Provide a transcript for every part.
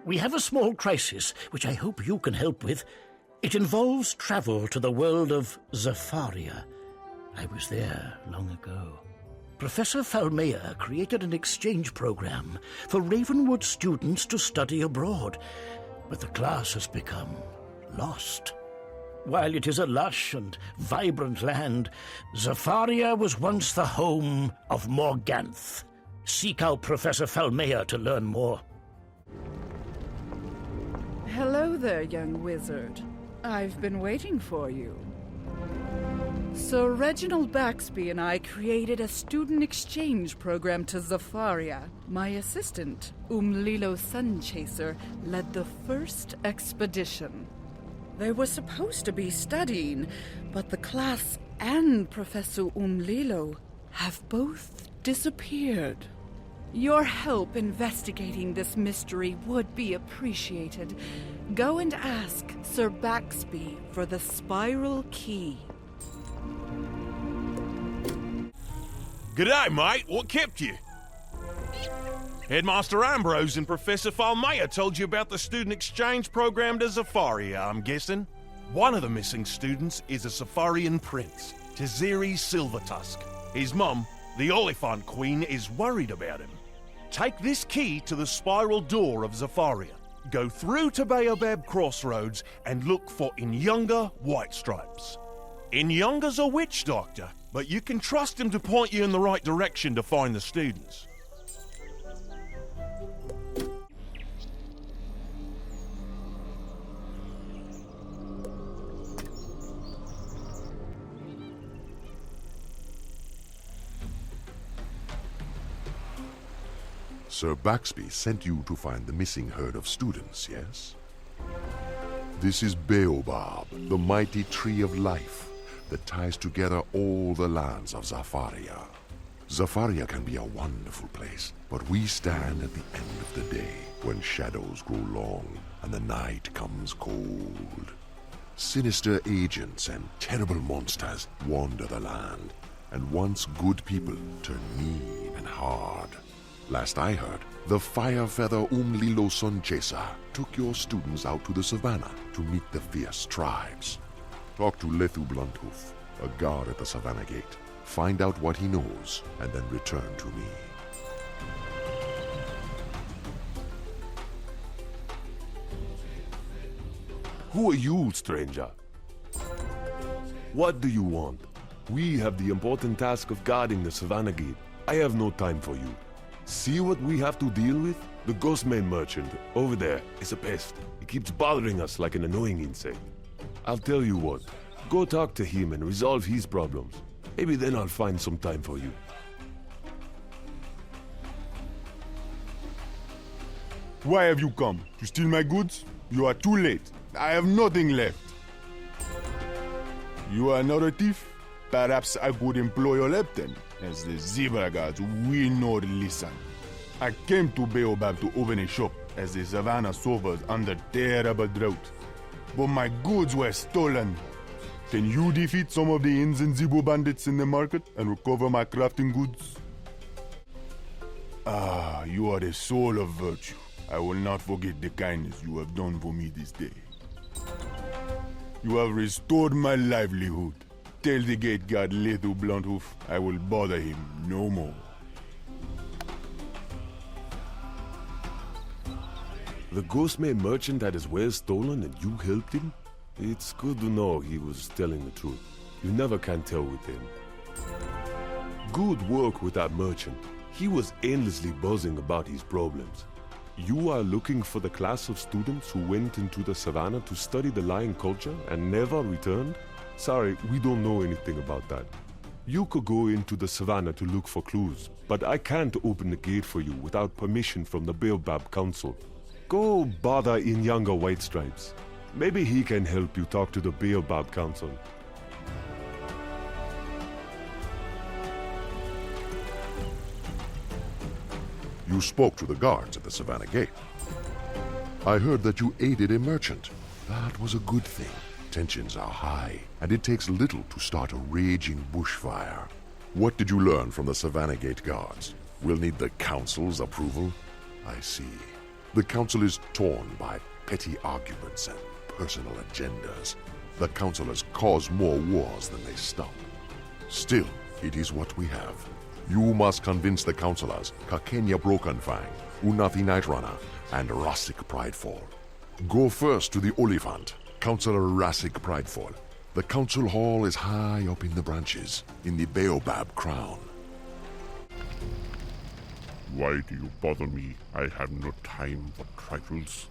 We have a small crisis, which I hope you can help with. It involves travel to the world of Zafaria. I was there long ago. Professor Falmea created an exchange program for Ravenwood students to study abroad, but the class has become lost. While it is a lush and vibrant land, Zafaria was once the home of Morganth. Seek out Professor Falmea to learn more. Hello there, young wizard. I've been waiting for you. Sir Reginald Baxby and I created a student exchange program to Zafaria. My assistant, Umlilo Sunchaser, led the first expedition. They were supposed to be studying, but the class and Professor Umlilo have both disappeared. Your help investigating this mystery would be appreciated. Go and ask Sir Baxby for the spiral key. G'day, mate. What kept you? Headmaster Ambrose and Professor Falmea told you about the student exchange program to Zafaria, I'm guessing. One of the missing students is a Zafarian prince, Taziri Silvertusk. His mum, the Oliphant Queen, is worried about him. Take this key to the spiral door of Zafaria. Go through to Baobab Crossroads and look for Inyunga White Stripes. Inyunga's a witch doctor, but you can trust him to point you in the right direction to find the students. Sir Baxby sent you to find the missing herd of students, yes? This is Baobab, the mighty tree of life that ties together all the lands of Zafaria. Zafaria can be a wonderful place, but we stand at the end of the day when shadows grow long and the night comes cold. Sinister agents and terrible monsters wander the land, and once good people turn mean and hard. Last I heard, the Firefeather Umlilo Sunchaser took your students out to the savannah to meet the fierce tribes. Talk to Lethu Blunthoof, a guard at the savannah gate. Find out what he knows, and then return to me. Who are you, stranger? What do you want? We have the important task of guarding the savannah gate. I have no time for you. See what we have to deal with? The Ghostman merchant, over there, is a pest. He keeps bothering us like an annoying insect. I'll tell you what, go talk to him and resolve his problems. Maybe then I'll find some time for you. Why have you come? To steal my goods? You are too late. I have nothing left. You are not a thief? Perhaps I could employ your help then, as the zebra guards will not listen. I came to Baobab to open a shop, as the savannah suffers under terrible drought. But my goods were stolen. Can you defeat some of the Inzanzibo bandits in the market and recover my crafting goods? Ah, you are the soul of virtue. I will not forget the kindness you have done for me this day. You have restored my livelihood. Tell the gate guard Lethu Blunthoof I will bother him no more. The Ghostman merchant had his wares stolen and you helped him? It's good to know he was telling the truth. You never can tell with him. Good work with that merchant. He was endlessly buzzing about his problems. You are looking for the class of students who went into the savannah to study the lion culture and never returned? Sorry, we don't know anything about that. You could go into the savannah to look for clues, but I can't open the gate for you without permission from the Baobab Council. Go bother Inyunga White Stripes. Maybe he can help you talk to the Baobab Council. You spoke to the guards at the savannah gate. I heard that you aided a merchant. That was a good thing. Tensions are high, and it takes little to start a raging bushfire. What did you learn from the savannah gate guards? We'll need the council's approval? I see. The council is torn by petty arguments and personal agendas. The councilors cause more wars than they stop. Still, it is what we have. You must convince the councilors, Kakenya Brokenfang, Unathi Nightrunner, and Rasik Pridefall. Go first to the Oliphant, Councilor Rasik Pridefall. The council hall is high up in the branches, in the Baobab crown. Why do you bother me? I have no time for trifles.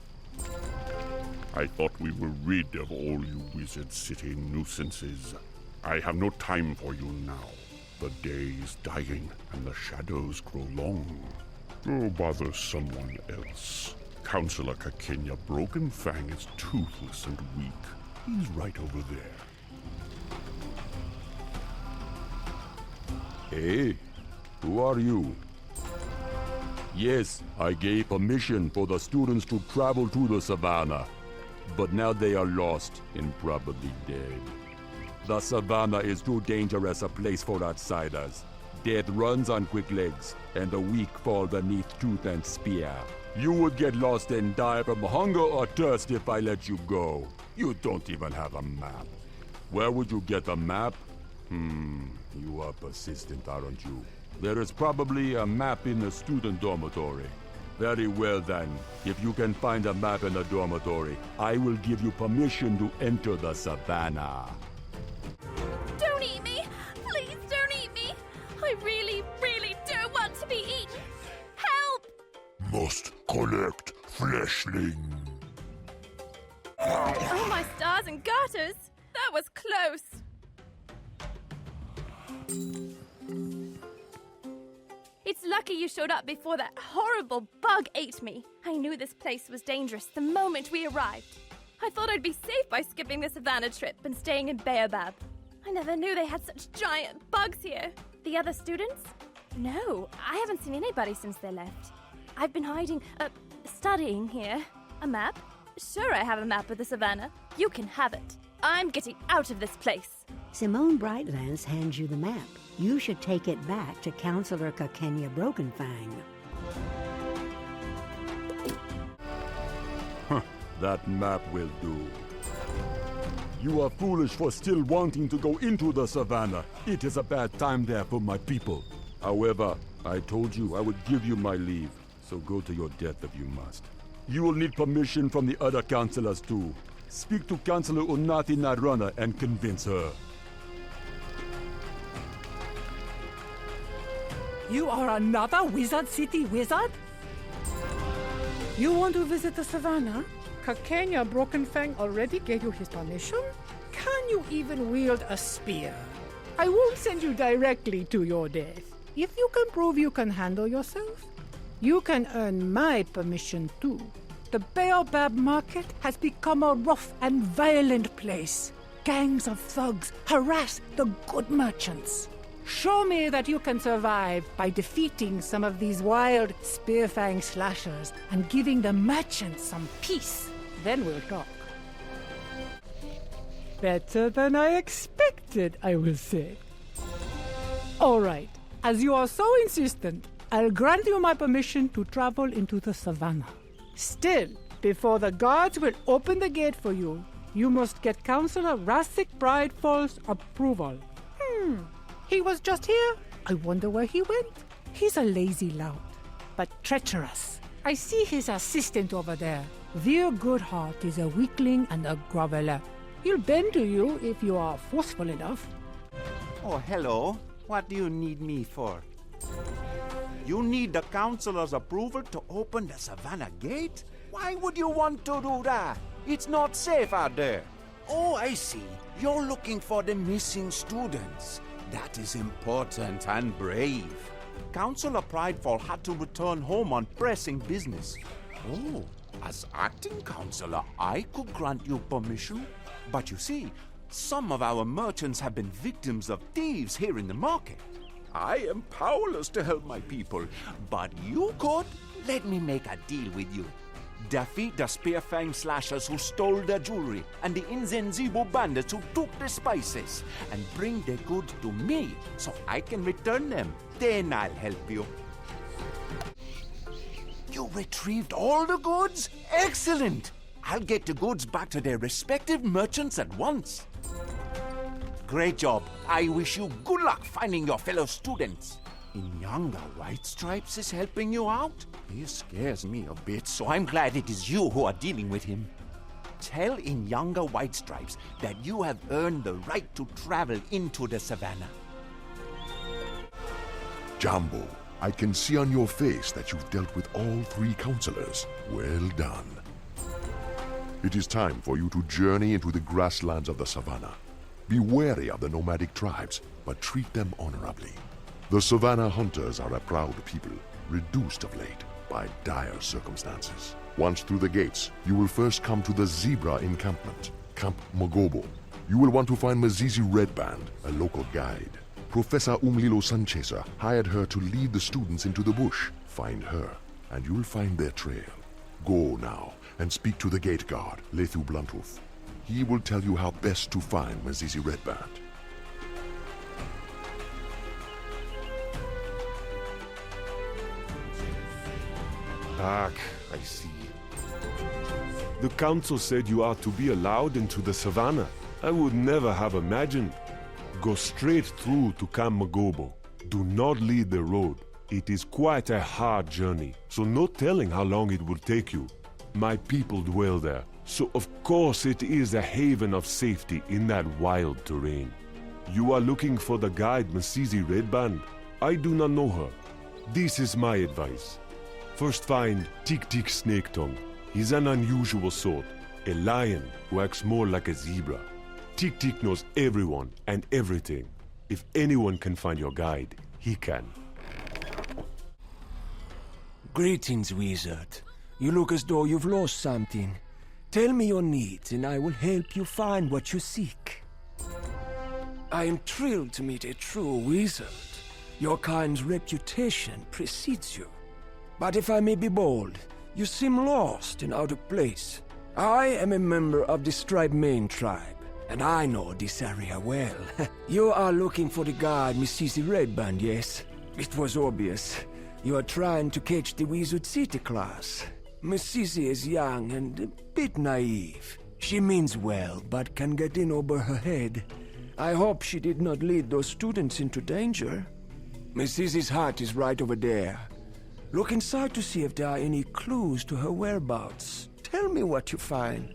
I thought we were rid of all you Wizard City nuisances. I have no time for you now. The day is dying, and the shadows grow long. Go bother someone else. Counselor Kakenya Brokenfang is toothless and weak. He's right over there. Hey, who are you? Yes, I gave permission for the students to travel to the savannah, but now they are lost and probably dead. The savannah is too dangerous a place for outsiders. Death runs on quick legs, and the weak fall beneath tooth and spear. You would get lost and die from hunger or thirst if I let you go. You don't even have a map. Where would you get a map? You are persistent, aren't you? There is probably a map in the student dormitory. Very well then. If you can find a map in the dormitory, I will give you permission to enter the savannah. Don't eat me! Please don't eat me! I really, really don't want to be eaten! Help! Must collect fleshling. Oh my stars and garters! That was close! It's lucky you showed up before that horrible bug ate me. I knew this place was dangerous the moment we arrived. I thought I'd be safe by skipping the savannah trip and staying in Baobab. I never knew they had such giant bugs here. The other students? No, I haven't seen anybody since they left. I've been hiding, studying here. A map? Sure, I have a map of the savannah. You can have it. I'm getting out of this place. Simone Brightlands hands you the map. You should take it back to Counselor Kakenya Brokenfang. That map will do. You are foolish for still wanting to go into the savannah. It is a bad time there for my people. However, I told you I would give you my leave, so go to your death if you must. You will need permission from the other counselors too. Speak to Counselor Unathi Nightrunner and convince her. You are another Wizard City wizard? You want to visit the savannah? Kakenya Brokenfang already gave you his permission? Can you even wield a spear? I won't send you directly to your death. If you can prove you can handle yourself, you can earn my permission too. The Baobab market has become a rough and violent place. Gangs of thugs harass the good merchants. Show me that you can survive by defeating some of these wild spearfang slashers and giving the merchants some peace. Then we'll talk. Better than I expected, I will say. All right, as you are so insistent, I'll grant you my permission to travel into the savannah. Still, before the guards will open the gate for you, you must get Counselor Rasik Pridefall's approval. He was just here. I wonder where he went. He's a lazy lout, but treacherous. I see his assistant over there. Veer Goodheart is a weakling and a groveler. He'll bend to you if you are forceful enough. Oh, hello. What do you need me for? You need the counselor's approval to open the Savannah gate? Why would you want to do that? It's not safe out there. Oh, I see. You're looking for the missing students. That is important and brave. Counselor Pridefall had to return home on pressing business. Oh, as acting counselor, I could grant you permission. But you see, some of our merchants have been victims of thieves here in the market. I am powerless to help my people, but you could. Let me make a deal with you. Defeat the Spearfang slashers who stole the jewelry and the Inzenzibo bandits who took the spices, and bring the goods to me so I can return them. Then I'll help you. You retrieved all the goods? Excellent! I'll get the goods back to their respective merchants at once. Great job. I wish you good luck finding your fellow students. Inyanga White Stripes is helping you out? He scares me a bit, so I'm glad it is you who are dealing with him. Tell Inyanga White Stripes that you have earned the right to travel into the savannah. Jambo, I can see on your face that you've dealt with all 3 counselors. Well done. It is time for you to journey into the grasslands of the savannah. Be wary of the nomadic tribes, but treat them honorably. The savannah hunters are a proud people, reduced of late by dire circumstances. Once through the gates, you will first come to the zebra encampment, Camp Magobo. You will want to find Mazizi Redband, a local guide. Professor Umlilo Sancheza hired her to lead the students into the bush. Find her, and you'll find their trail. Go now and speak to the gate guard, Lethu Bluntooth. He will tell you how best to find Mazizi Redband. Ah, I see. The council said you are to be allowed into the savannah. I would never have imagined. Go straight through to Camp Magobo. Do not lead the road. It is quite a hard journey, so no telling how long it will take you. My people dwell there, so of course it is a haven of safety in that wild terrain. You are looking for the guide Masizi Redband. I do not know her. This is my advice. First find Tik Tik Snake Tongue. He's an unusual sort, a lion who acts more like a zebra. Tik Tik knows everyone and everything. If anyone can find your guide, he can. Greetings, Wizard. You look as though you've lost something. Tell me your needs and I will help you find what you seek. I am thrilled to meet a true wizard. Your kind's reputation precedes you. But if I may be bold, you seem lost and out of place. I am a member of the Stripe Main tribe, and I know this area well. You are looking for the guide Mrs. Redband, yes? It was obvious. You are trying to catch the Wizard City class. Mrs. is young and a bit naive. She means well, but can get in over her head. I hope she did not lead those students into danger. Mrs.'s hut is right over there. Look inside to see if there are any clues to her whereabouts. Tell me what you find.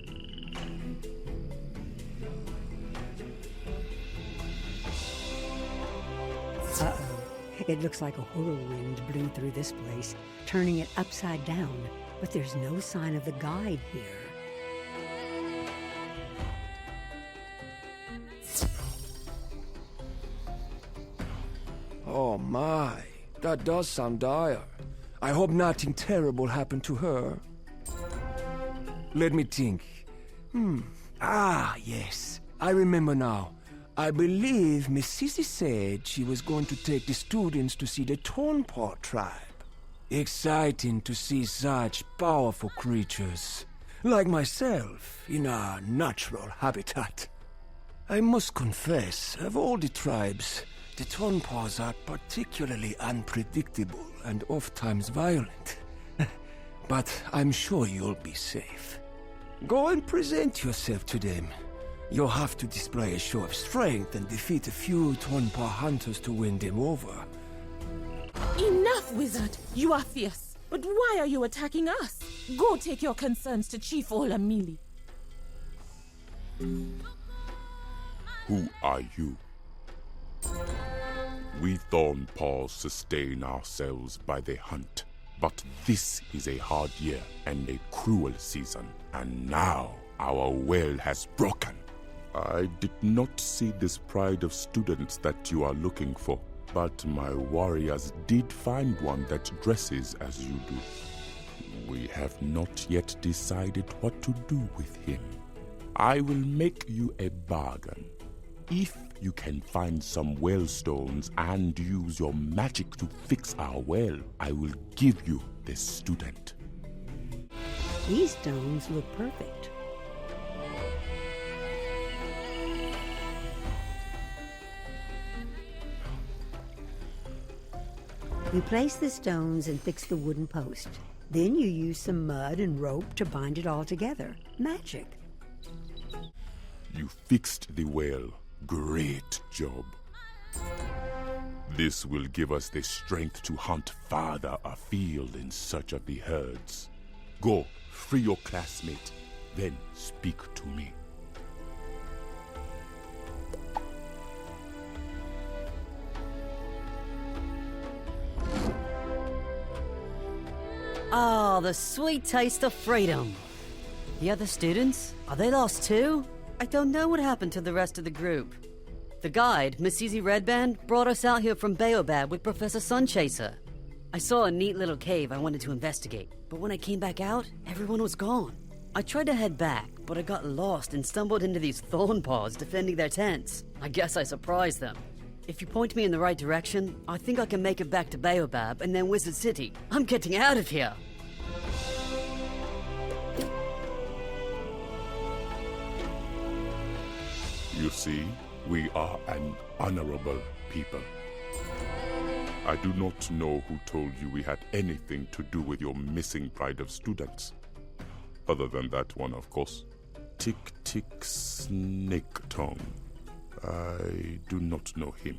Uh-oh. It looks like a whirlwind blew through this place, turning it upside down. But there's no sign of the guide here. Oh my, that does sound dire. I hope nothing terrible happened to her. Let me think. Ah, yes. I remember now. I believe Miss Sissy said she was going to take the students to see the Tornpaw tribe. Exciting to see such powerful creatures, like myself, in our natural habitat. I must confess, of all the tribes, the Tornpaws are particularly unpredictable and oft-times violent. But I'm sure you'll be safe. Go and present yourself to them. You'll have to display a show of strength and defeat a few Tornpaw hunters to win them over. Enough, Wizard! You are fierce. But why are you attacking us? Go take your concerns to Chief Olamili. Who are you? We Thornpaws sustain ourselves by the hunt. But this is a hard year and a cruel season. And now our well has broken. I did not see this pride of students that you are looking for. But my warriors did find one that dresses as you do. We have not yet decided what to do with him. I will make you a bargain. If you can find some well stones and use your magic to fix our well, I will give you this student. These stones look perfect. You place the stones and fix the wooden post. Then you use some mud and rope to bind it all together. Magic. You fixed the well. Great job. This will give us the strength to hunt farther afield in search of the herds. Go, free your classmate, then speak to me. Ah, the sweet taste of freedom. The other students, are they lost too? I don't know what happened to the rest of the group. The guide, Miss Easy Redband, brought us out here from Baobab with Professor Sunchaser. I saw a neat little cave I wanted to investigate, but when I came back out, everyone was gone. I tried to head back, but I got lost and stumbled into these thorn paws defending their tents. I guess I surprised them. If you point me in the right direction, I think I can make it back to Baobab and then Wizard City. I'm getting out of here! You see, we are an honorable people. I do not know who told you we had anything to do with your missing pride of students. Other than that one, of course. Tick-Tick Snake-Tongue. I do not know him.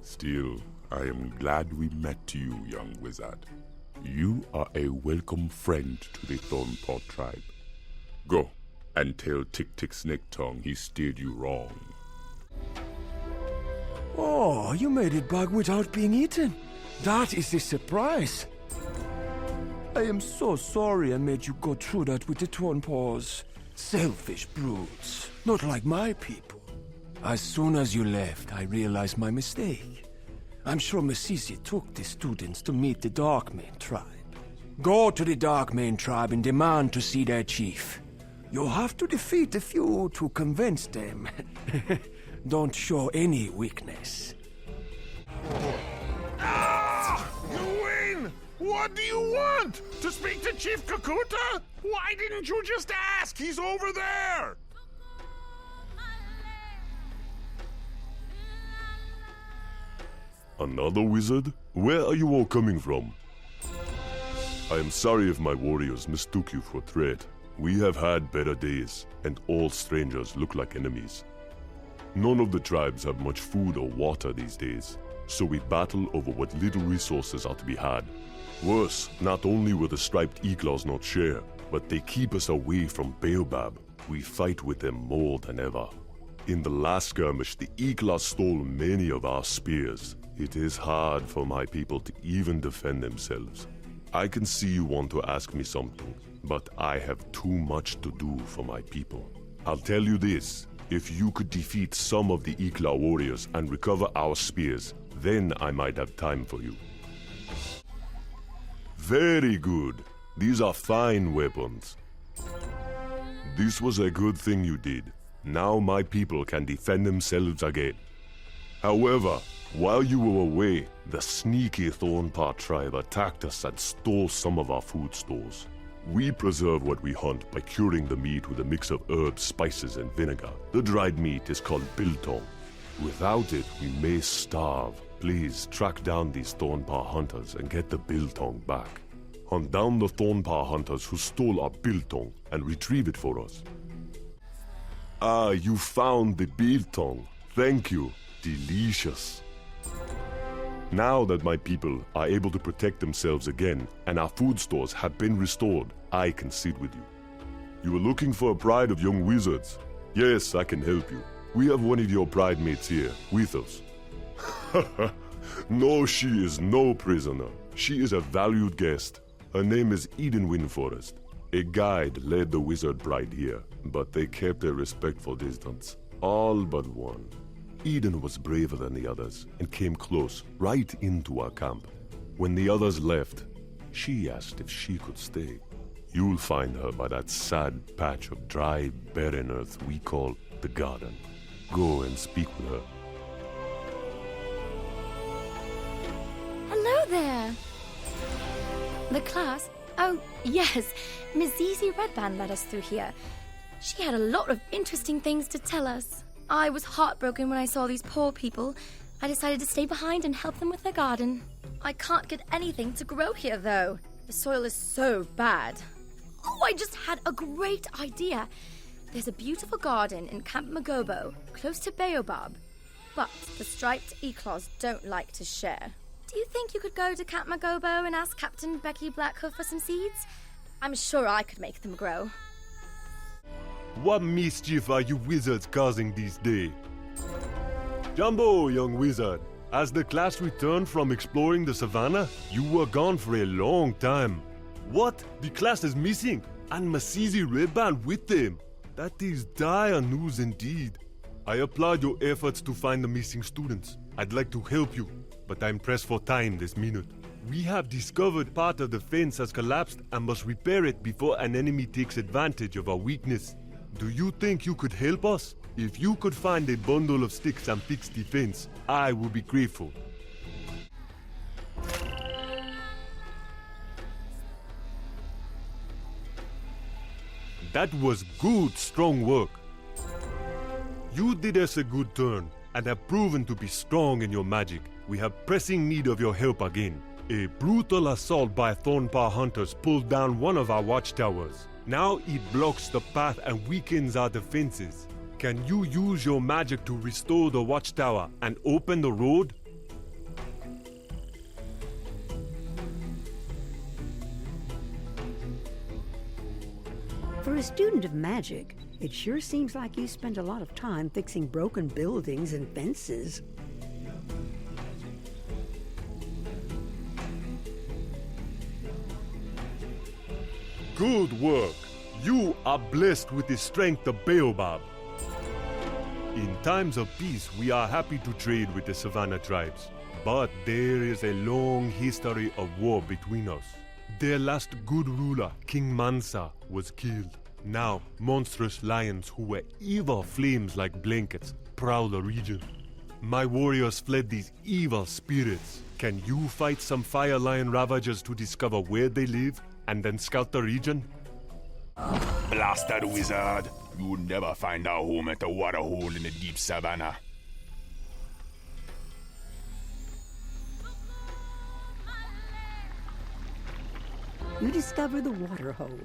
Still, I am glad we met you, young wizard. You are a welcome friend to the Thornpaw tribe. Go and tell Tick-Tick Snake-Tongue he steered you wrong. Oh, you made it back without being eaten. That is a surprise. I am so sorry I made you go through that with the Thornpaws. Selfish brutes, not like my people. As soon as you left, I realized my mistake. I'm sure Masisi took the students to meet the Darkmane tribe. Go to the Darkmane tribe and demand to see their chief. You'll have to defeat a few to convince them. Don't show any weakness. Ah! You win! What do you want? To speak to Chief Kakuta? Why didn't you just ask? He's over there! Another wizard? Where are you all coming from? I am sorry if my warriors mistook you for a threat. We have had better days, and all strangers look like enemies. None of the tribes have much food or water these days, so we battle over what little resources are to be had. Worse, not only will the striped eagles not share, but they keep us away from Baobab. We fight with them more than ever. In the last skirmish, the eagles stole many of our spears. It is hard for my people to even defend themselves. I can see you want to ask me something, but I have too much to do for my people. I'll tell you this. If you could defeat some of the Ikla warriors and recover our spears, then I might have time for you. Very good. These are fine weapons. This was a good thing you did. Now my people can defend themselves again. However, while you were away, the sneaky Thornpaw tribe attacked us and stole some of our food stores. We preserve what we hunt by curing the meat with a mix of herbs, spices, and vinegar. The dried meat is called biltong. Without it, we may starve. Please track down these Thornpaw hunters and get the biltong back. Hunt down the Thornpaw hunters who stole our biltong and retrieve it for us. Ah, you found the biltong. Thank you. Delicious. Now that my people are able to protect themselves again and our food stores have been restored, I can sit with you. You were looking for a pride of young wizards. Yes, I can help you. We have one of your pride mates here with us. No, she is no prisoner. She is a valued guest. Her name is Eden Windforest. A guide led the wizard pride here, but they kept a respectful distance. All but one. Eden was braver than the others and came close, right into our camp. When the others left, she asked if she could stay. You'll find her by that sad patch of dry, barren earth we call the garden. Go and speak with her. Hello there! The class? Oh, yes. Miss Zizi Redband led us through here. She had a lot of interesting things to tell us. I was heartbroken when I saw these poor people, I decided to stay behind and help them with their garden. I can't get anything to grow here, though. The soil is so bad. Oh, I just had a great idea. There's a beautiful garden in Camp Magobo, close to Baobab. But the striped eclaws don't like to share. Do you think you could go to Camp Magobo and ask Captain Becky Blackhoof for some seeds? I'm sure I could make them grow. What mischief are you wizards causing these days? Jumbo, young wizard. As the class returned from exploring the savannah, you were gone for a long time. What? The class is missing, and Masizi Redband with them. That is dire news indeed. I applaud your efforts to find the missing students. I'd like to help you, but I'm pressed for time this minute. We have discovered part of the fence has collapsed and must repair it before an enemy takes advantage of our weakness. Do you think you could help us? If you could find a bundle of sticks and fix the fence, I would be grateful. That was good, strong work. You did us a good turn and have proven to be strong in your magic. We have pressing need of your help again. A brutal assault by Thornpaw hunters pulled down one of our watchtowers. Now it blocks the path and weakens our defenses. Can you use your magic to restore the watchtower and open the road? For a student of magic, it sure seems like you spend a lot of time fixing broken buildings and fences. Good work. You are blessed with the strength of Baobab. In times of peace, we are happy to trade with the Savannah tribes. But there is a long history of war between us. Their last good ruler, King Mansa, was killed. Now, monstrous lions who were evil flames like blankets prowl the region. My warriors fled these evil spirits. Can you fight some fire lion ravagers to discover where they live and then scout the region? Blasted wizard! You would never find our home at a waterhole in the deep savannah. You discover the water hole.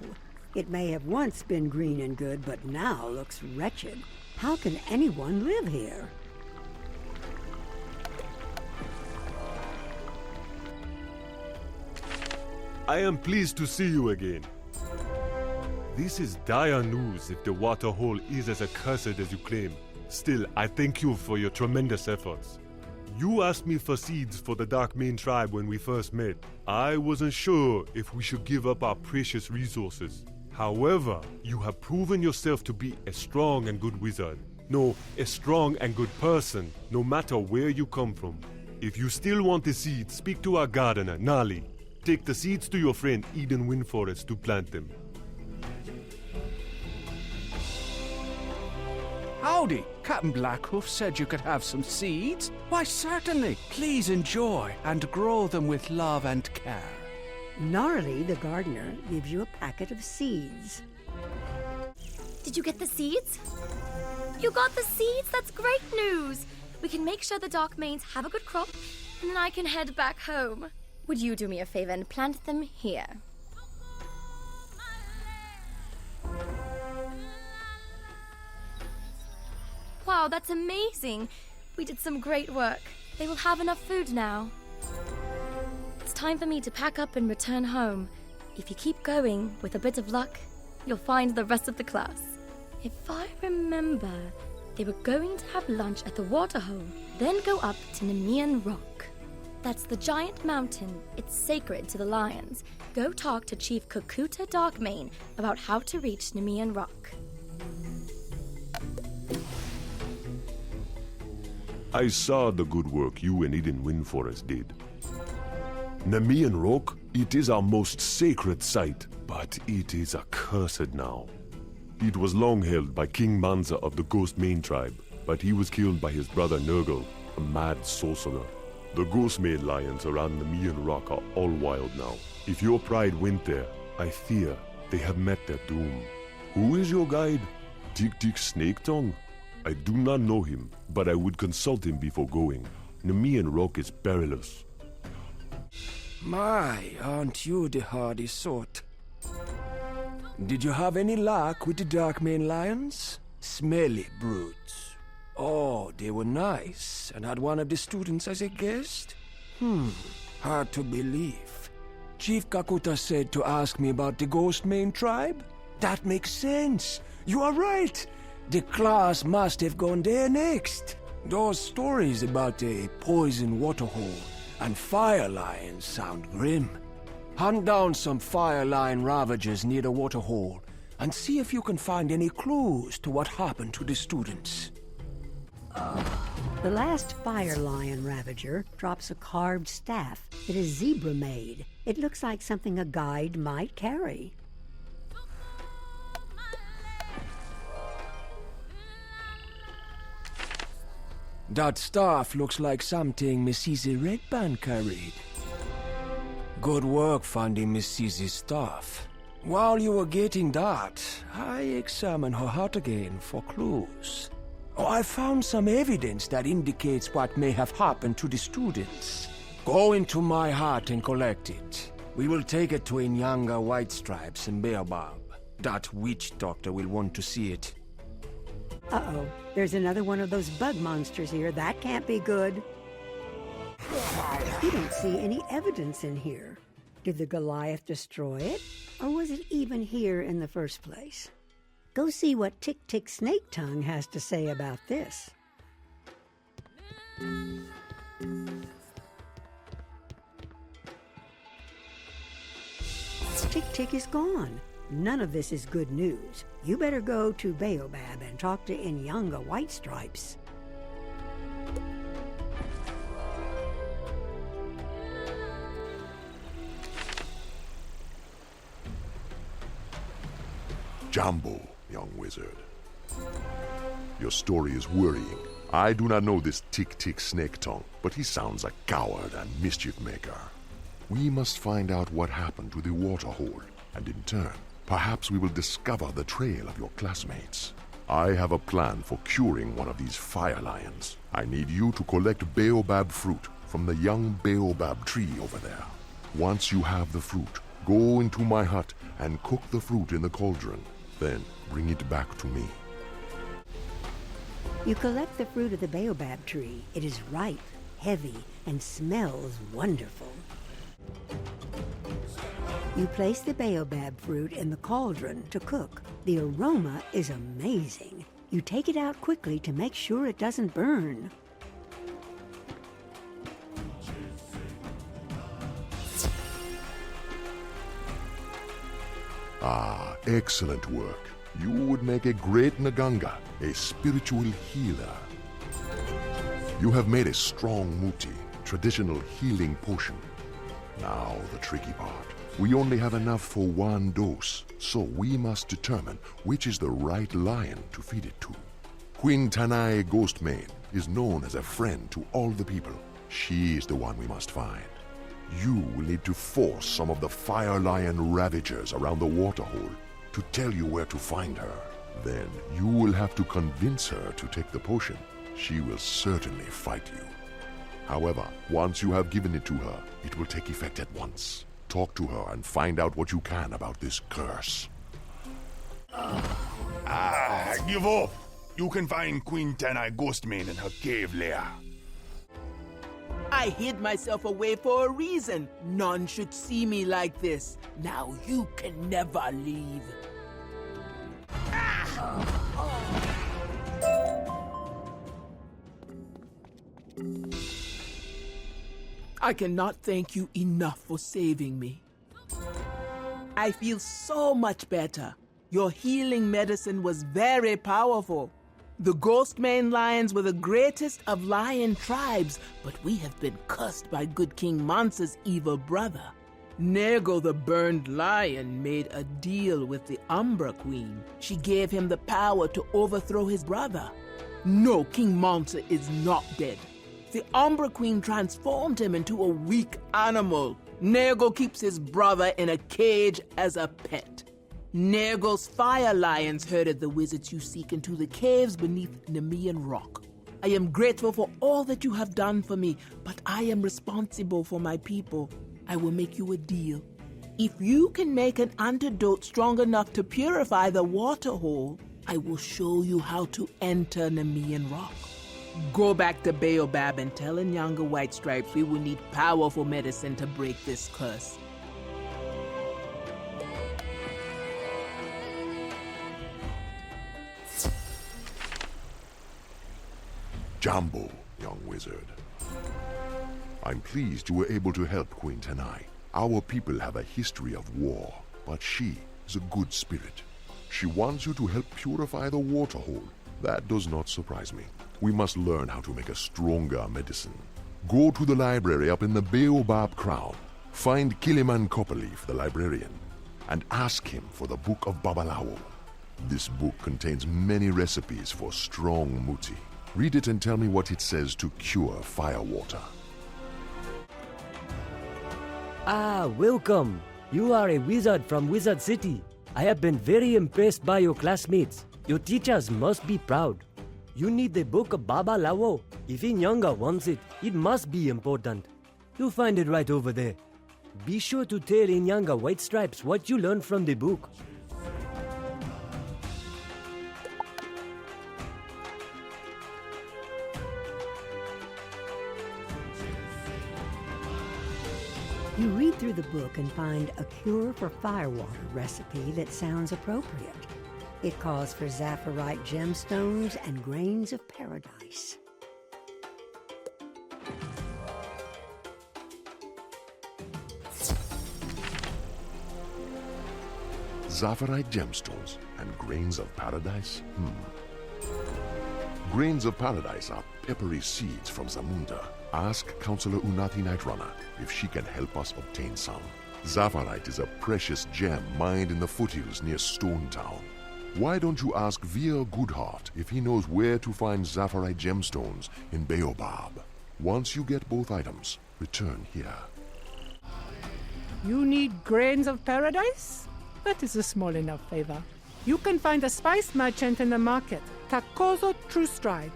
It may have once been green and good, but now looks wretched. How can anyone live here? I am pleased to see you again. This is dire news if the water hole is as accursed as you claim. Still, I thank you for your tremendous efforts. You asked me for seeds for the Dark Mane tribe when we first met. I wasn't sure if we should give up our precious resources. However, you have proven yourself to be a strong and good wizard. No, a strong and good person, no matter where you come from. If you still want the seeds, speak to our gardener, Nali. Take the seeds to your friend Eden Windforest to plant them. Howdy! Captain Blackhoof said you could have some seeds. Why, certainly. Please enjoy and grow them with love and care. Gnarly, the gardener, gives you a packet of seeds. Did you get the seeds? You got the seeds? That's great news! We can make sure the Dark Manes have a good crop, and then I can head back home. Would you do me a favor and plant them here? Wow, that's amazing! We did some great work. They will have enough food now. It's time for me to pack up and return home. If you keep going, with a bit of luck, you'll find the rest of the class. If I remember, they were going to have lunch at the waterhole, then go up to Nemean Rock. That's the giant mountain. It's sacred to the lions. Go talk to Chief Kukuta Darkmane about how to reach Nemean Rock. I saw the good work you and Eden Windforest did. Nemean Rock, it is our most sacred site, but it is accursed now. It was long held by King Manza of the Ghost Mane tribe, but he was killed by his brother Nurgle, a mad sorcerer. The Ghost Mane lions around Nemean Rock are all wild now. If your pride went there, I fear they have met their doom. Who is your guide? Dick Snake Tongue? I do not know him, but I would consult him before going. Nemean rock is perilous. My, aren't you the hardy sort? Did you have any luck with the Darkmane lions? Smelly brutes. Oh, they were nice and had one of the students as a guest? Hard to believe. Chief Kakuta said to ask me about the Ghostmane tribe? That makes sense. You are right. The class must have gone there next. Those stories about a poison waterhole and fire lions sound grim. Hunt down some fire lion ravagers near the waterhole and see if you can find any clues to what happened to the students. The last fire lion ravager drops a carved staff that is zebra made. It looks like something a guide might carry. That staff looks like something Mrs. Redband carried. Good work finding Mrs.'s staff. While you were getting that, I examined her hut again for clues. I found some evidence that indicates what may have happened to the students. Go into my hut and collect it. We will take it to Inyanga White Stripes and Baobab. That witch doctor will want to see it. Uh-oh, there's another one of those bug monsters here. That can't be good. You don't see any evidence in here. Did the Goliath destroy it? Or was it even here in the first place? Go see what Tick Tick Snake Tongue has to say about this. Tick Tick is gone. None of this is good news. You better go to Baobab and talk to Inyanga White Stripes. Jambo, young wizard. Your story is worrying. I do not know this Tick-Tick Snake Tongue, but he sounds a coward and mischief maker. We must find out what happened to the waterhole, and in turn, perhaps we will discover the trail of your classmates. I have a plan for curing one of these fire lions. I need you to collect Baobab fruit from the young Baobab tree over there. Once you have the fruit, go into my hut and cook the fruit in the cauldron. Then bring it back to me. You collect the fruit of the Baobab tree. It is ripe, heavy, and smells wonderful. You place the Baobab fruit in the cauldron to cook. The aroma is amazing. You take it out quickly to make sure it doesn't burn. Ah, excellent work. You would make a great Nganga, a spiritual healer. You have made a strong muti, traditional healing potion. Now the tricky part. We only have enough for one dose, so we must determine which is the right lion to feed it to. Queen Tanai Ghostmane is known as a friend to all the people. She is the one we must find. You will need to force some of the fire lion ravagers around the waterhole to tell you where to find her. Then you will have to convince her to take the potion. She will certainly fight you. However, once you have given it to her, it will take effect at once. Talk to her and find out what you can about this curse. Give up! You can find Queen Tanai Ghostmane in her cave lair. I hid myself away for a reason. None should see me like this. Now you can never leave. I cannot thank you enough for saving me. I feel so much better. Your healing medicine was very powerful. The Ghostmane lions were the greatest of lion tribes, but we have been cursed by good King Mansa's evil brother. Nergal the Burned Lion made a deal with the Umbra Queen. She gave him the power to overthrow his brother. No, King Mansa is not dead. The Umbra Queen transformed him into a weak animal. Nergal keeps his brother in a cage as a pet. Nergal's fire lions herded the wizards you seek into the caves beneath Nemean Rock. I am grateful for all that you have done for me, but I am responsible for my people. I will make you a deal. If you can make an antidote strong enough to purify the waterhole, I will show you how to enter Nemean Rock. Go back to Baobab and tell Nyanga White Stripes we will need powerful medicine to break this curse. Jambo, young wizard. I'm pleased you were able to help Queen Tenai. Our people have a history of war, but she is a good spirit. She wants you to help purify the waterhole. That does not surprise me. We must learn how to make a stronger medicine. Go to the library up in the Baobab Crown. Find Kiliman Copperleaf, the librarian, and ask him for the Book of Babalawo. This book contains many recipes for strong muti. Read it and tell me what it says to cure firewater. Ah, welcome. You are a wizard from Wizard City. I have been very impressed by your classmates. Your teachers must be proud. You need the book of Babalawo. If Inyanga wants it, it must be important. You'll find it right over there. Be sure to tell Inyanga White Stripes what you learned from the book. You read through the book and find a cure for firewater recipe that sounds appropriate. It calls for Zafarite gemstones and grains of paradise. Zafarite gemstones and grains of paradise? Grains of paradise are peppery seeds from Zamunda. Ask Counselor Unati Nightrunner if she can help us obtain some. Zafarite is a precious gem mined in the foothills near Stone Town. Why don't you ask Veer Goodheart if he knows where to find Zafarite gemstones in Baobab? Once you get both items, return here. You need grains of paradise? That is a small enough favor. You can find a spice merchant in the market, Takozo Truestride.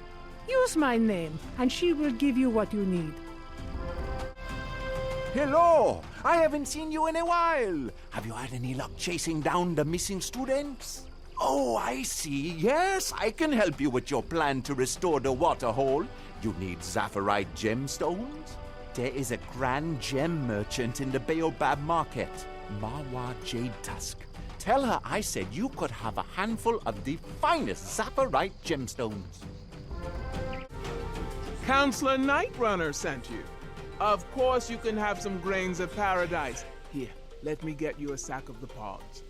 Use my name, and she will give you what you need. Hello! I haven't seen you in a while. Have you had any luck chasing down the missing students? Oh, I see. Yes, I can help you with your plan to restore the waterhole. You need Zafarite gemstones? There is a grand gem merchant in the Baobab market, Mawa Jade Tusk. Tell her I said you could have a handful of the finest Zafarite gemstones. Counselor Nightrunner sent you. Of course you can have some grains of paradise. Here, let me get you a sack of the pods.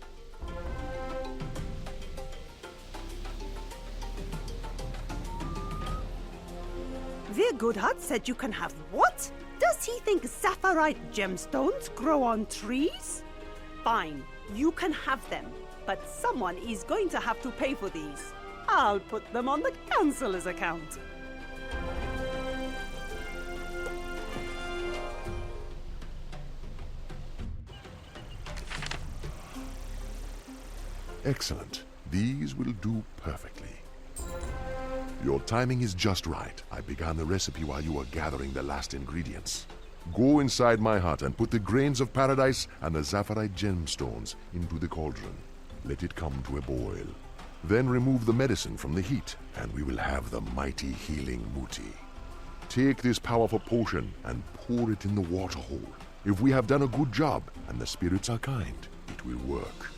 Veer Goodheart said you can have what? Does he think Zafarite gemstones grow on trees? Fine, you can have them, but someone is going to have to pay for these. I'll put them on the Counselor's account. Excellent. These will do perfectly. Your timing is just right. I began the recipe while you were gathering the last ingredients. Go inside my hut and put the grains of paradise and the Zafarite gemstones into the cauldron. Let it come to a boil. Then remove the medicine from the heat, and we will have the mighty healing muti. Take this powerful potion and pour it in the waterhole. If we have done a good job and the spirits are kind, it will work.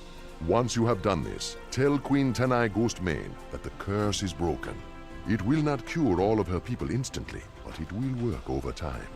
Once you have done this, tell Queen Tenai Ghostmane that the curse is broken. It will not cure all of her people instantly, but it will work over time.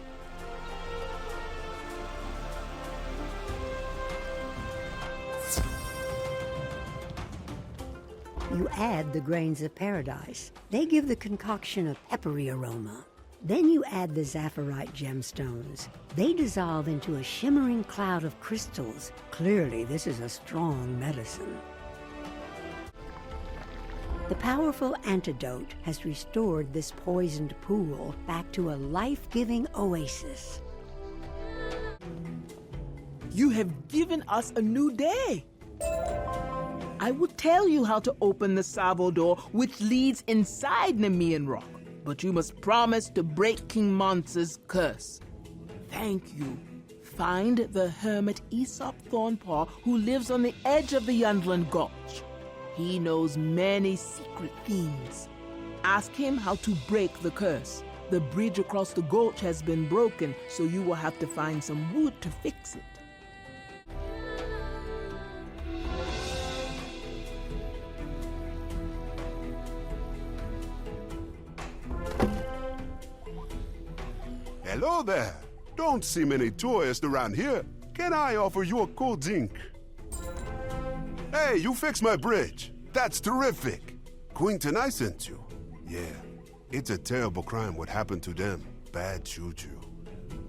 You add the grains of paradise. They give the concoction a peppery aroma. Then you add the Zafarite gemstones. They dissolve into a shimmering cloud of crystals. Clearly, this is a strong medicine. The powerful antidote has restored this poisoned pool back to a life-giving oasis. You have given us a new day. I will tell you how to open the Savo door, which leads inside Nemean Rock. but you must promise to break King Monster's curse. Thank you. Find the hermit Aesop Thornpaw who lives on the edge of the Yundland Gulch. He knows many secret things. Ask him how to break the curse. The bridge across the gulch has been broken, so you will have to find some wood to fix it. Hello there. Don't see many tourists around here. Can I offer you a cold drink? Hey, you fixed my bridge. That's terrific. Queen Tenai sent you. Yeah, it's a terrible crime what happened to them. Bad juju.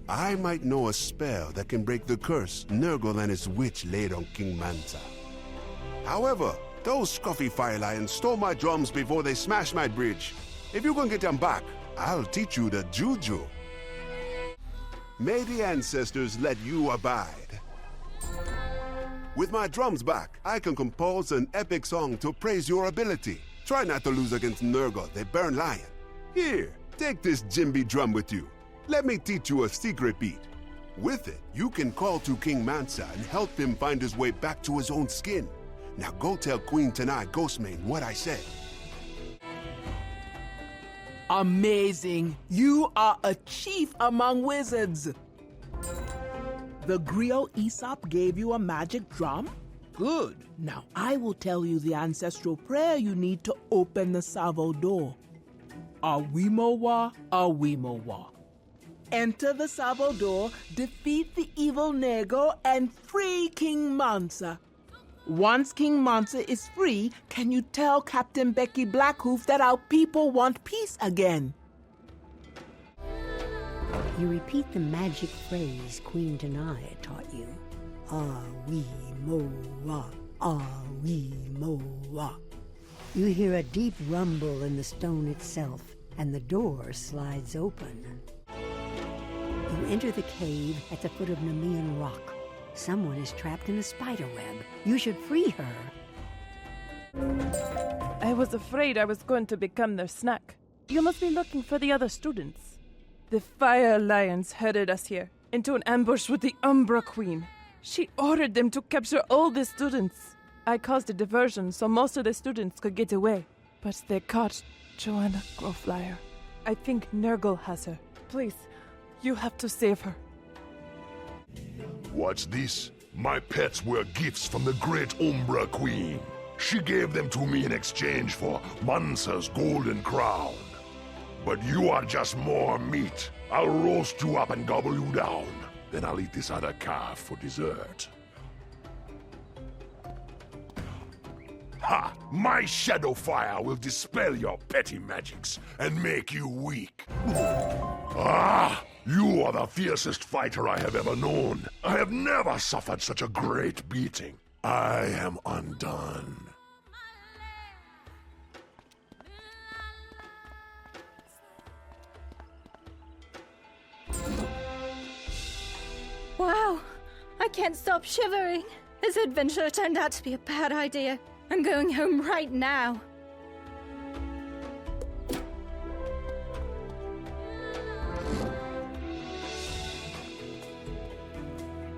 I might know a spell that can break the curse Nurgle and his witch laid on King Manta. However, those scruffy fire lions stole my drums before they smashed my bridge. If you can get them back, I'll teach you the juju. May the ancestors let you abide. With my drums back, I can compose an epic song to praise your ability. Try not to lose against Nurgle, the Burn Lion. Here, take this djembe drum with you. Let me teach you a secret beat. With it, you can call to King Mansa and help him find his way back to his own skin. Now go tell Queen Tenai Ghostmane what I said. Amazing! You are a chief among wizards! The griot Aesop gave you a magic drum? Good. Now I will tell you the ancestral prayer you need to open the Savo door. Awimowa, Awimowa. Enter the Savo door, defeat the evil Nego, and free King Mansa. Once King Mansa is free, can you tell Captain Becky Blackhoof that our people want peace again? You repeat the magic phrase Queen Tenai taught you. Ah-wee-mo-wa, ah-wee-mo-wa. You hear a deep rumble in the stone itself, and the door slides open. You enter the cave at the foot of Nemean Rock. Someone is trapped in a spider web. You should free her. I was afraid I was going to become their snack. You must be looking for the other students. The Fire Lions headed us here, into an ambush with the Umbra Queen. She ordered them to capture all the students. I caused a diversion so most of the students could get away. But they caught Joanna Growflyer. I think Nurgle has her. Please, you have to save her. What's this? My pets were gifts from the great Umbra Queen. She gave them to me in exchange for Mansa's golden crown. But you are just more meat. I'll roast you up and gobble you down. Then I'll eat this other calf for dessert. Ha! My shadow fire will dispel your petty magics and make you weak. Ah! You are the fiercest fighter I have ever known. I have never suffered such a great beating. I am undone. Wow, I can't stop shivering. This adventure turned out to be a bad idea. I'm going home right now.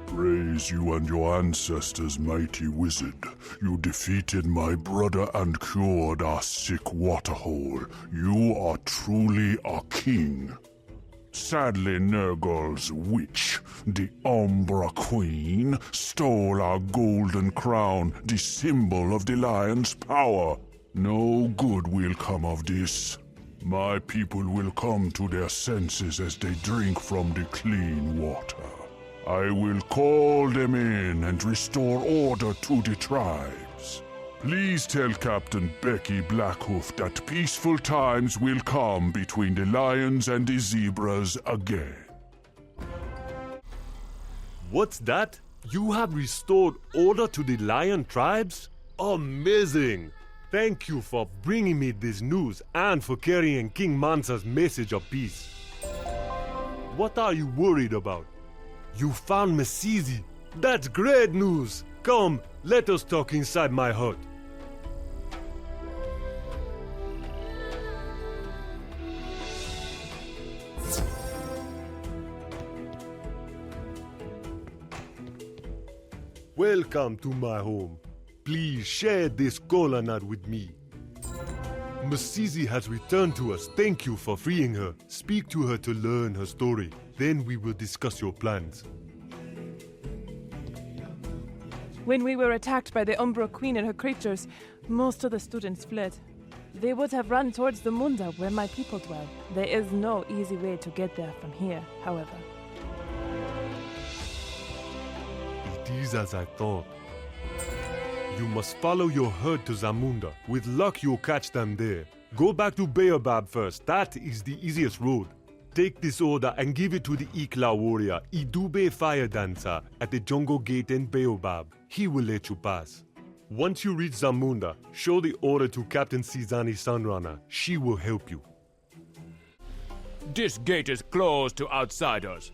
Praise you and your ancestors, mighty wizard. You defeated my brother and cured our sick waterhole. You are truly a king. Sadly, Nurgle's witch, the Umbra Queen, stole our golden crown, the symbol of the lion's power. No good will come of this. My people will come to their senses as they drink from the clean water. I will call them in and restore order to the tribes. Please tell Captain Becky Blackhoof that peaceful times will come between the lions and the zebras again. What's that? You have restored order to the lion tribes? Amazing! Thank you for bringing me this news and for carrying King Mansa's message of peace. What are you worried about? You found Mesizi. That's great news. Come, let us talk inside my hut. Welcome to my home. Please share this cola nut with me. Masizi has returned to us. Thank you for freeing her. Speak to her to learn her story. Then we will discuss your plans. When we were attacked by the Umbra Queen and her creatures, most of the students fled. They would have run towards the Munda, where my people dwell. There is no easy way to get there from here, however. It is as I thought. You must follow your herd to Zamunda. With luck, you'll catch them there. Go back to Baobab first. That is the easiest road. Take this order and give it to the Ikla warrior, Idube Fire Dancer, at the Jungle Gate in Baobab. He will let you pass. Once you reach Zamunda, show the order to Captain Sizani Sunrunner. She will help you. This gate is closed to outsiders.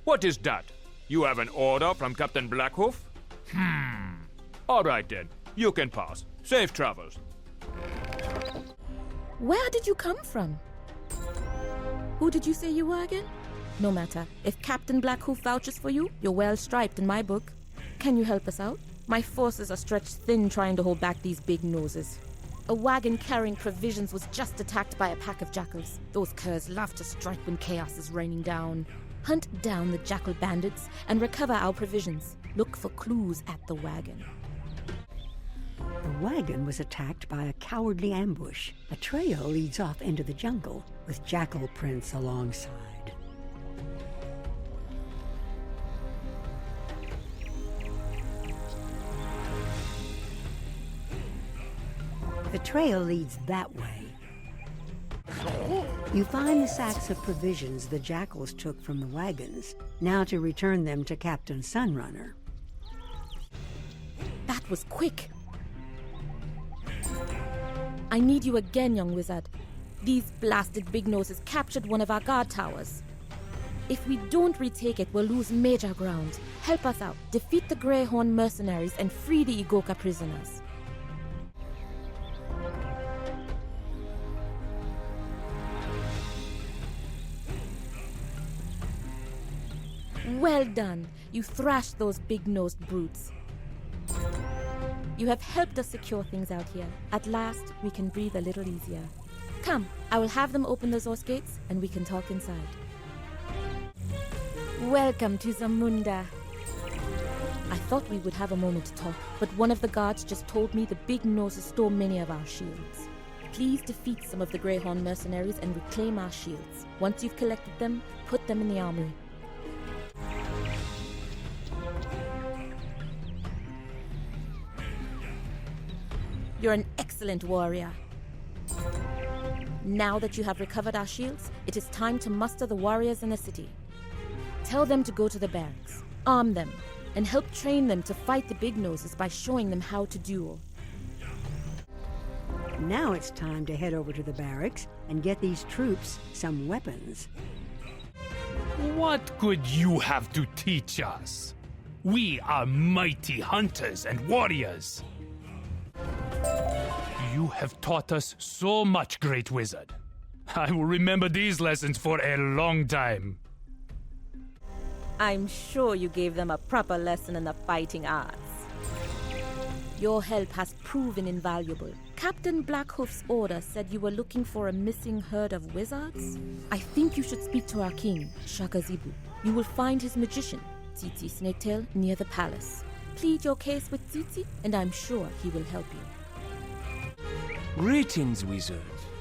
What is that? You have an order from Captain Blackhoof? All right then, you can pass. Safe travels. Where did you come from? Who did you say you were again? No matter. If Captain Blackhoof vouches for you, you're well striped in my book. Can you help us out? My forces are stretched thin trying to hold back these big noses. A wagon carrying provisions was just attacked by a pack of jackals. Those curs love to strike when chaos is raining down. Hunt down the jackal bandits and recover our provisions. Look for clues at the wagon. The wagon was attacked by a cowardly ambush. A trail leads off into the jungle with jackal prints alongside. The trail leads that way. You find the sacks of provisions the jackals took from the wagons, now to return them to Captain Sunrunner. That was quick. I need you again, young wizard. These blasted big noses captured one of our guard towers. If we don't retake it, we'll lose major ground. Help us out. Defeat the Greyhorn mercenaries and free the Igoka prisoners. Well done. You thrashed those big-nosed brutes. You have helped us secure things out here. At last, we can breathe a little easier. Come, I will have them open the Zos gates, and we can talk inside. Welcome to Zamunda. I thought we would have a moment to talk, but one of the guards just told me the big noses stole many of our shields. Please defeat some of the Greyhorn mercenaries and reclaim our shields. Once you've collected them, put them in the armory. You're an excellent warrior. Now that you have recovered our shields, it is time to muster the warriors in the city. Tell them to go to the barracks, arm them, and help train them to fight the big noses by showing them how to duel. Now it's time to head over to the barracks and get these troops some weapons. What could you have to teach us? We are mighty hunters and warriors. You have taught us so much, great wizard. I will remember these lessons for a long time. I'm sure you gave them a proper lesson in the fighting arts. Your help has proven invaluable. Captain Blackhoof's order said you were looking for a missing herd of wizards? I think you should speak to our king, Shakazibu. You will find his magician, Tsitsi Snaketail, near the palace. Plead your case with Tsitsi, and I'm sure he will help you. Greetings, wizard.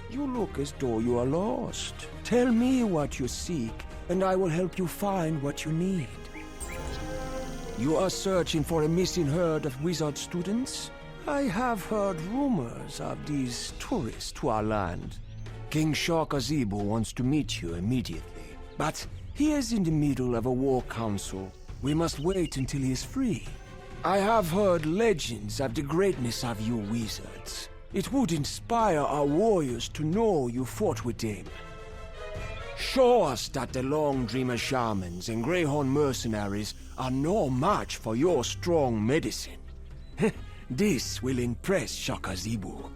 You look as though you are lost. Tell me what you seek, and I will help you find what you need. You are searching for a missing herd of wizard students? I have heard rumors of these tourists to our land. King Shakazibu wants to meet you immediately, but he is in the middle of a war council. We must wait until he is free. I have heard legends of the greatness of you wizards. It would inspire our warriors to know you fought with him. Show us that the Long Dreamer shamans and Greyhorn mercenaries are no match for your strong medicine. This will impress Shakazibu.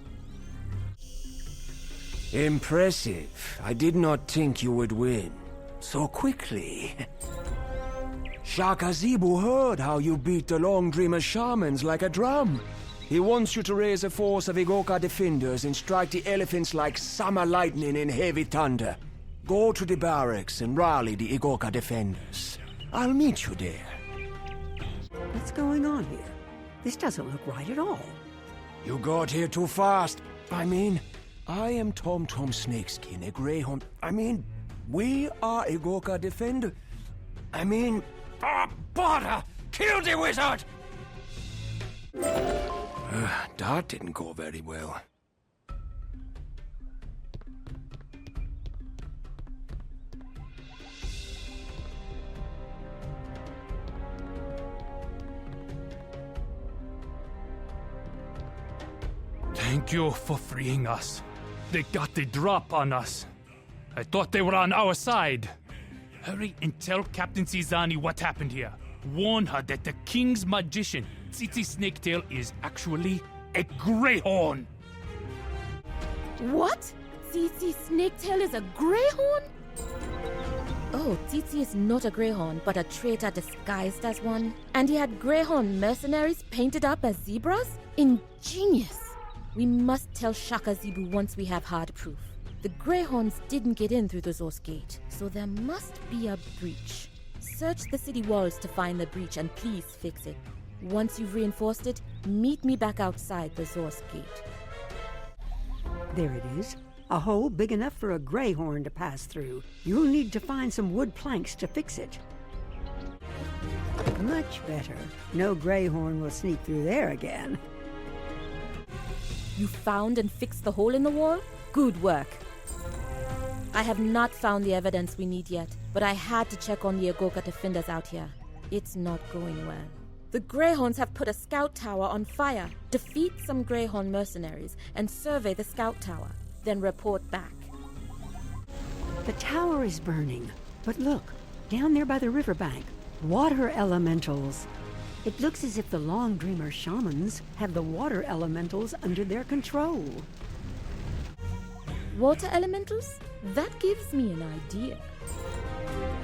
Impressive. I did not think you would win so quickly. Shaka Zebu heard how you beat the Long Dreamer shamans like a drum. He wants you to raise a force of Igoka defenders and strike the elephants like summer lightning in heavy thunder. Go to the barracks and rally the Igoka defenders. I'll meet you there. What's going on here? This doesn't look right at all. You got here too fast. I am Tom Snakeskin, a greyhound. We are Igoka defender. Potter! Kill the wizard! That didn't go very well. Thank you for freeing us. They got the drop on us. I thought they were on our side. Hurry and tell Captain Cizani what happened here. Warn her that the King's magician, Tsitsi Snaketail, is actually a greyhorn. What? Tsitsi Snaketail is a greyhorn? Oh, Tsitsi is not a greyhorn, but a traitor disguised as one. And he had greyhorn mercenaries painted up as zebras? Ingenious. We must tell Shaka Zebu once we have hard proof. The greyhorns didn't get in through the Zos gate, so there must be a breach. Search the city walls to find the breach and please fix it. Once you've reinforced it, meet me back outside the Zos gate. There it is. A hole big enough for a greyhorn to pass through. You'll need to find some wood planks to fix it. Much better. No greyhorn will sneak through there again. You found and fixed the hole in the wall? Good work. I have not found the evidence we need yet, but I had to check on the Igoka defenders out here. It's not going well. The Greyhorns have put a scout tower on fire. Defeat some Greyhorn mercenaries and survey the scout tower, then report back. The tower is burning, but look, down there by the riverbank, water elementals. It looks as if the Long Dreamer shamans have the water elementals under their control. Water elementals? That gives me an idea.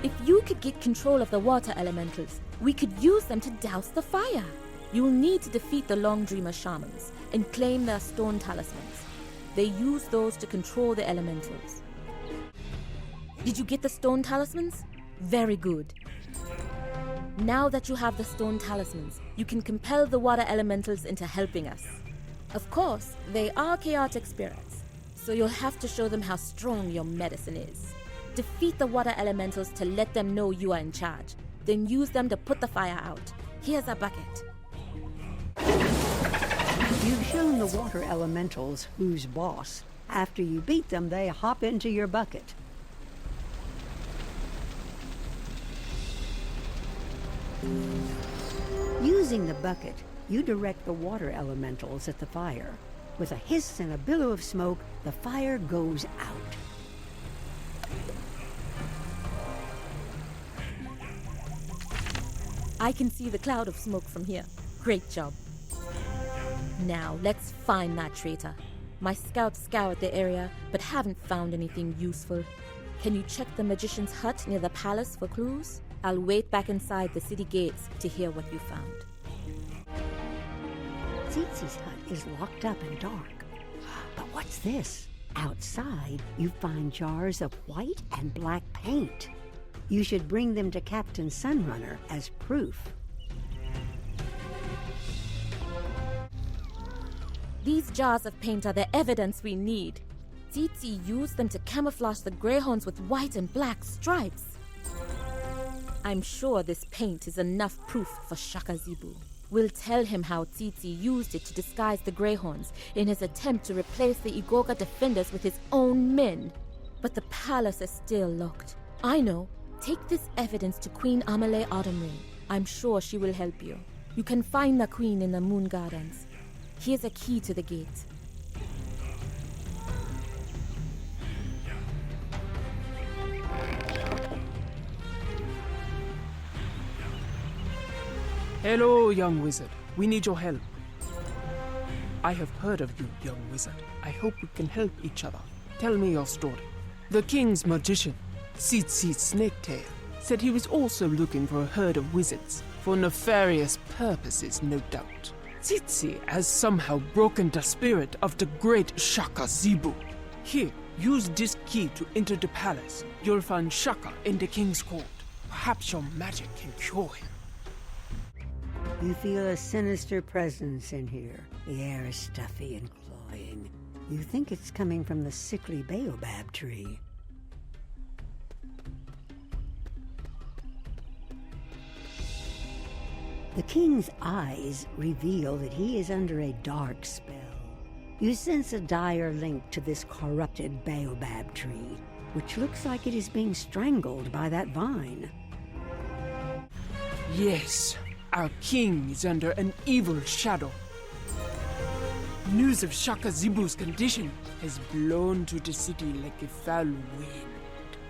If you could get control of the water elementals, we could use them to douse the fire. You'll need to defeat the Long Dreamer shamans and claim their stone talismans. They use those to control the elementals. Did you get the stone talismans? Very good. Now that you have the stone talismans, you can compel the water elementals into helping us. Of course, they are chaotic spirits, so you'll have to show them how strong your medicine is. Defeat the water elementals to let them know you are in charge. Then use them to put the fire out. Here's a bucket. You've shown the water elementals who's boss. After you beat them, they hop into your bucket. Using the bucket, you direct the water elementals at the fire. With a hiss and a billow of smoke, the fire goes out. I can see the cloud of smoke from here. Great job. Now, let's find that traitor. My scouts scoured the area, but haven't found anything useful. Can you check the magician's hut near the palace for clues? I'll wait back inside the city gates to hear what you found. Tsitsi's hut is locked up and dark. But what's this? Outside, you find jars of white and black paint. You should bring them to Captain Sunrunner as proof. These jars of paint are the evidence we need. Tsitsi used them to camouflage the greyhounds with white and black stripes. I'm sure this paint is enough proof for Shaka Zebu. We'll tell him how Tsitsi used it to disguise the greyhounds in his attempt to replace the Igoka defenders with his own men. But the palace is still locked. I know. Take this evidence to Queen Amelie Autumnrain. I'm sure she will help you. You can find the queen in the Moon Gardens. Here's a key to the gate. Hello, young wizard. We need your help. I have heard of you, young wizard. I hope we can help each other. Tell me your story. The king's magician, Tsitsi Snaketail, said he was also looking for a herd of wizards, for nefarious purposes, no doubt. Tsitsi has somehow broken the spirit of the great Shaka Zebu. Here, use this key to enter the palace. You'll find Shaka in the king's court. Perhaps your magic can cure him. You feel a sinister presence in here. The air is stuffy and cloying. You think it's coming from the sickly Baobab tree. The king's eyes reveal that he is under a dark spell. You sense a dire link to this corrupted Baobab tree, which looks like it is being strangled by that vine. Yes, our king is under an evil shadow. News of Shaka Zebu's condition has blown to the city like a foul wind.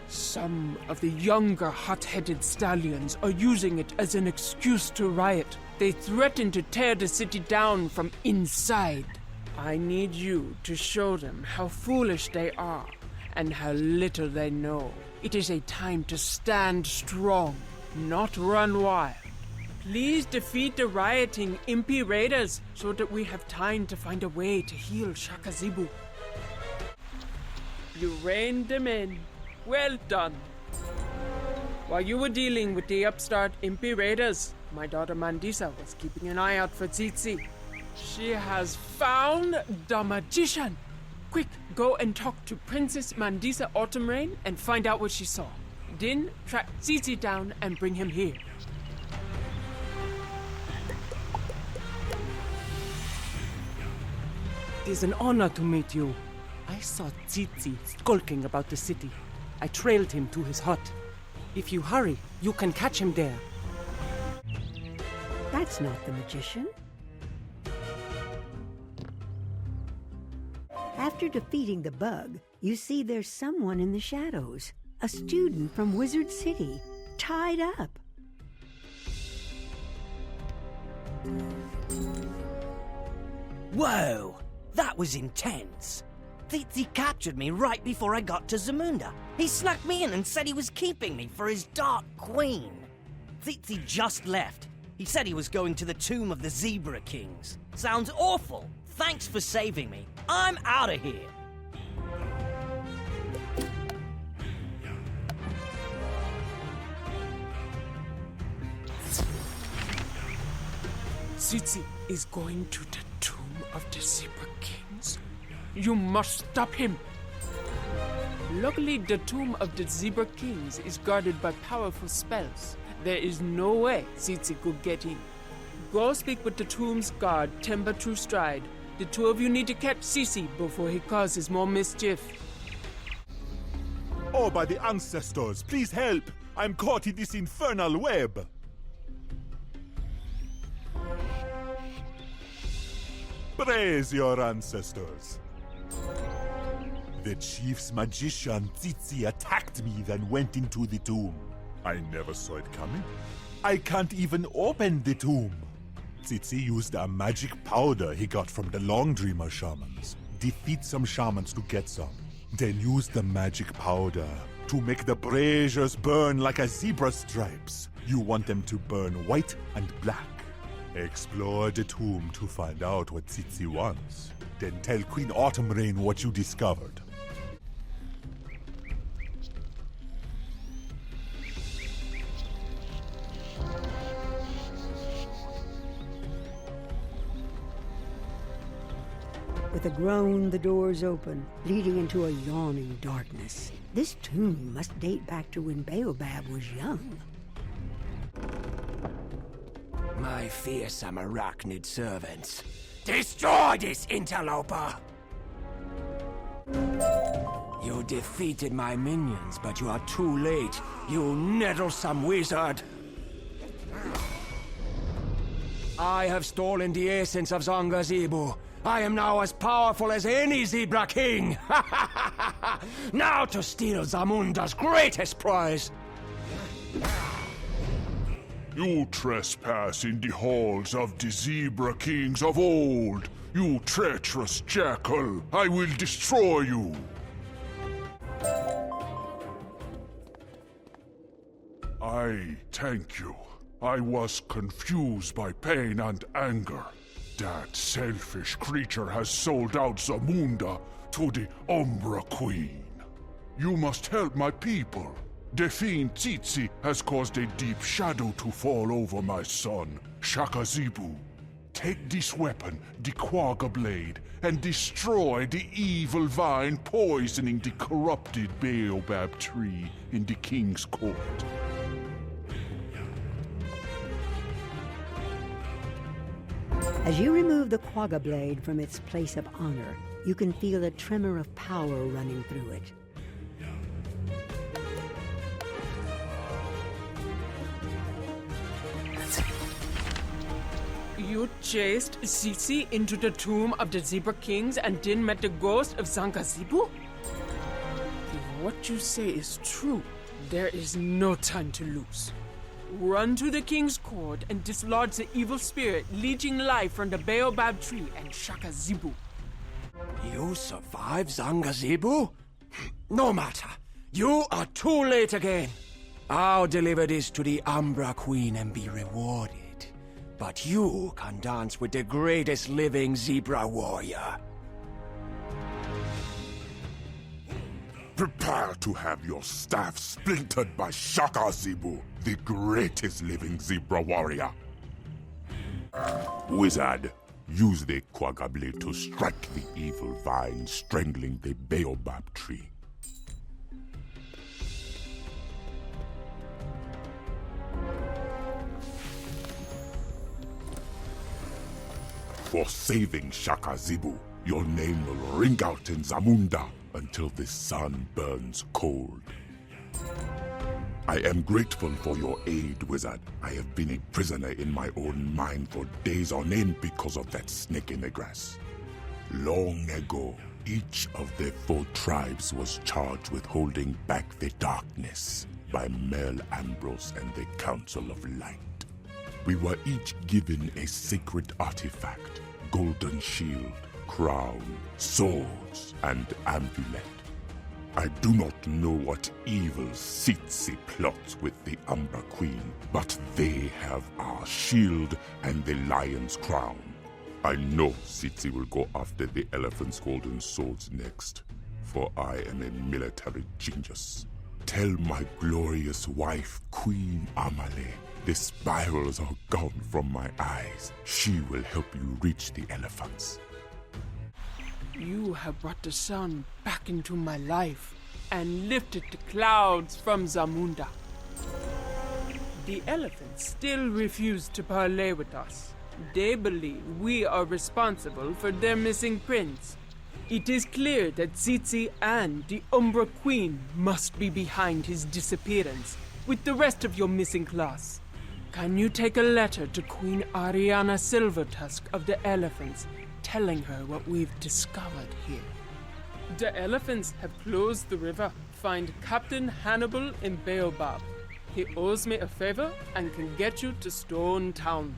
Some of the younger hot-headed stallions are using it as an excuse to riot. They threaten to tear the city down from inside. I need you to show them how foolish they are and how little they know. It is a time to stand strong, not run wild. Please defeat the rioting Impi raiders so that we have time to find a way to heal Shaka Zebu. You reined them in. Well done. While you were dealing with the upstart Impi raiders, my daughter Mandisa was keeping an eye out for Tsitsi. She has found the magician. Quick, go and talk to Princess Mandisa Autumn Rain and find out what she saw. Then track Tsitsi down and bring him here. It is an honor to meet you. I saw Tsitsi skulking about the city. I trailed him to his hut. If you hurry, you can catch him there. That's not the magician. After defeating the bug, you see there's someone in the shadows. A student from Wizard City, tied up. Whoa! That was intense. Tsitsi captured me right before I got to Zamunda. He snuck me in and said he was keeping me for his Dark Queen. Tsitsi just left. He said he was going to the tomb of the Zebra Kings. Sounds awful. Thanks for saving me. I'm out of here. Tsitsi is going to the tomb of the Zebra Kings. You must stop him. Luckily, the tomb of the Zebra Kings is guarded by powerful spells. There is no way Tsitsi could get in. Go speak with the tomb's guard, Timber True Stride. The two of you need to catch Tsitsi before he causes more mischief. Oh, by the ancestors, please help! I'm caught in this infernal web! Praise your ancestors. The chief's magician Tsitsi attacked me, then went into the tomb. I never saw it coming. I can't even open the tomb. Tsitsi used a magic powder he got from the Long Dreamer shamans. Defeat some shamans to get some. Then use the magic powder to make the braziers burn like a zebra's stripes. You want them to burn white and black. Explore the tomb to find out what Tsitsi wants. Then tell Queen Autumn Rain what you discovered. With a groan, the doors open, leading into a yawning darkness. This tomb must date back to when Baobab was young. My fearsome arachnid servants, destroy this interloper! You defeated my minions, but you are too late, you nettlesome wizard! I have stolen the essence of Zonga Zebu. I am now as powerful as any Zebra King! Now to steal Zamunda's greatest prize! You trespass in the halls of the Zebra Kings of old. You treacherous jackal, I will destroy you. thank you. I was confused by pain and anger. That selfish creature has sold out Zamunda to the Umbra Queen. You must help my people. The fiend Tsitsi has caused a deep shadow to fall over my son, Shakazibu. Take this weapon, the Quagga Blade, and destroy the evil vine poisoning the corrupted Baobab tree in the king's court. As you remove the Quagga Blade from its place of honor, you can feel a tremor of power running through it. You chased Tsitsi into the tomb of the Zebra Kings and then met the ghost of Zangazibu? If what you say is true, there is no time to lose. Run to the king's court and dislodge the evil spirit leeching life from the Baobab tree and Shakazibu. You survived Zangazibu? No matter. You are too late again. I'll deliver this to the Umbra Queen and be rewarded. But you can dance with the greatest living zebra warrior. Prepare to have your staff splintered by Shakazibu, the greatest living zebra warrior. Wizard, use the Quagga Blade to strike the evil vine strangling the Baobab tree. For saving Shakazibu, your name will ring out in Zamunda until the sun burns cold. I am grateful for your aid, Wizard. I have been a prisoner in my own mind for days on end because of that snake in the grass. Long ago, each of the 4 tribes was charged with holding back the darkness by Mel Ambrose and the Council of Light. We were each given a sacred artifact, golden shield, crown, swords, and amulet. I do not know what evil Tsitsi plots with the Umbra Queen, but they have our shield and the lion's crown. I know Tsitsi will go after the elephant's golden swords next, for I am a military genius. Tell my glorious wife, Queen Amale, the spirals are gone from my eyes. She will help you reach the elephants. You have brought the sun back into my life and lifted the clouds from Zamunda. The elephants still refuse to parley with us. They believe we are responsible for their missing prince. It is clear that Tsitsi and the Umbra Queen must be behind his disappearance with the rest of your missing class. Can you take a letter to Queen Ariana Silvertusk of the Elephants, telling her what we've discovered here? The Elephants have closed the river. Find Captain Hannibal in Baobab. He owes me a favor and can get you to Stone Town.